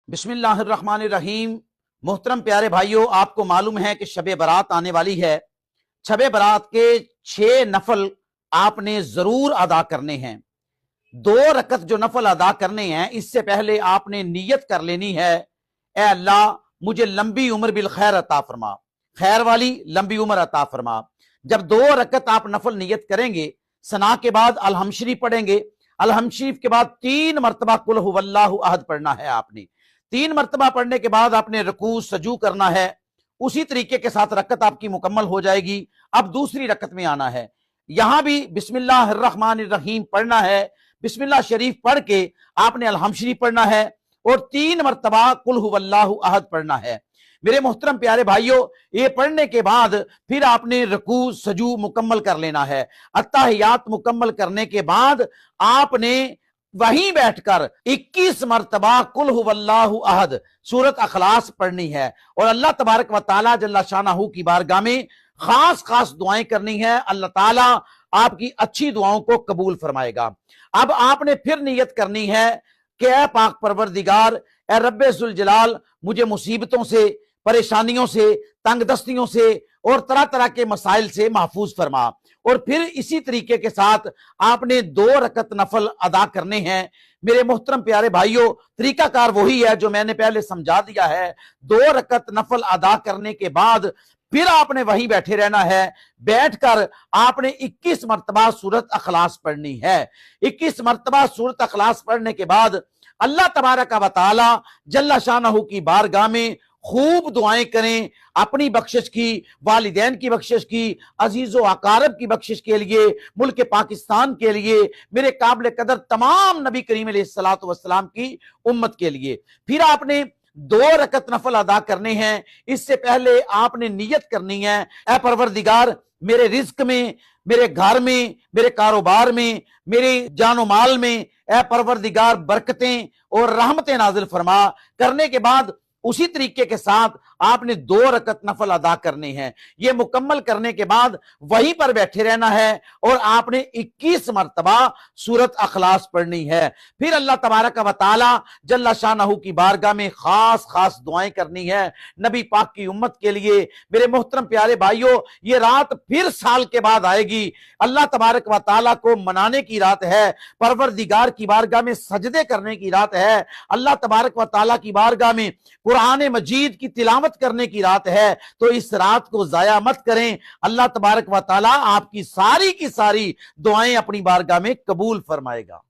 बिस्मिल्लाहिर्रहमानिर्रहीम। मोहतरम प्यारे भाइयों, आपको मालूम है कि शब बारात आने वाली है। शब बारात के 6 नफल आपने जरूर अदा करने हैं। 2 रकत जो नफल अदा करने हैं, इससे पहले आपने नीयत कर लेनी है, ए अल्लाह मुझे लंबी उम्र बिल खैर अता फरमा, खैर वाली लंबी उम्र अता फरमा। जब 2 रकत आप नफल नीयत करेंगे, सना के बाद अलहम शरीफ पढ़ेंगे, अलहम शरीफ के बाद 3 मरतबा कुल हुवल्लाहु अहद पढ़ना है। आपने 3 मरतबा पढ़ने के बाद आपने रुकू सजू करना है। उसी तरीके के साथ रकत आपकी मुकम्मल हो जाएगी। अब दूसरी रकत में आना है, यहां भी बिस्मिल्लाहिर्रहमानिर्रहीम पढ़ना है। बिस्मिल्लाह शरीफ पढ़ के आपने अलहम शरीफ पढ़ना है और 3 मरतबा कुल हुवल्लाहु अहद पढ़ना है। मेरे मोहतरम प्यारे भाइयों, ये पढ़ने के बाद फिर आपने रुकू सजू मुकम्मल कर लेना है। अत्ताहियात मुकम्मल करने के बाद आपने वहीं बैठकर 21 मरतबा कुल हुवल्लाहु अहद सूरत अखलास पढ़नी है और अल्लाह तबारक व तआला जल्ला शानहू की बारगाह में खास खास दुआएं करनी है। अल्लाह ताला आपकी अच्छी दुआओं को कबूल फरमाएगा। अब आपने फिर नियत करनी है कि ऐ पाक परवरदिगार, ऐ रब्बे जुल जलाल, मुझे मुसीबतों से, परेशानियों से, तंगदस्तियों से और तरह तरह के मसाइल से महफूज फरमा। और फिर इसी तरीके के साथ आपने 2 रकत नफल अदा करने हैं। मेरे मोहतरम प्यारे भाइयों, तरीकाकार वही है जो मैंने पहले समझा दिया है। 2 रकत नफल अदा करने के बाद फिर आपने वहीं बैठे रहना है। बैठकर आपने 21 मरतबा सूरत अखलास पढ़नी है। 21 मरतबा सूरत अखलास पढ़ने के बाद अल्लाह तबारक व तआला जल्ला शानहू की बारगाह में खूब दुआएं करें, अपनी बख्शिश की, वालिदैन की बख्शिश की, अजीजो अकारब की बख्शिश के लिए, मुल्क पाकिस्तान के लिए, मेरे काबिल कदर तमाम नबी करीम अलैहिस्सलातु वस्सलाम की उम्मत के लिए। फिर आपने 2 रकत नफल अदा करने हैं। इससे पहले आपने नियत करनी है, ऐ परवरदिगार, मेरे रिज्क में, मेरे घर में, मेरे कारोबार में, मेरे जानो माल में ऐ परवरदिगार बरकतें और रहमतें नाजिल फरमा। करने के बाद उसी तरीके के साथ आपने 2 रकत नफल अदा करने हैं। ये मुकम्मल करने के बाद वहीं पर बैठे रहना है और आपने 21 मरतबा सूरत अखलास पढ़नी है। फिर अल्लाह तबारक व तआला जल्ला शानहू की बारगाह में खास खास दुआएं करनी है नबी पाक की उम्मत के लिए। मेरे मोहतरम प्यारे भाइयों, ये रात फिर साल के बाद आएगी। अल्लाह तबारक व तआला को मनाने की रात है, परवरदिगार की बारगाह में सजदे करने की रात है, अल्लाह तबारक व तआला की बारगाह में कुरान मजीद की तिलावत करने की रात है। तो इस रात को जाया मत करें। अल्लाह तबारक व तआला आपकी सारी की सारी दुआएं अपनी बारगाह में कबूल फरमाएगा।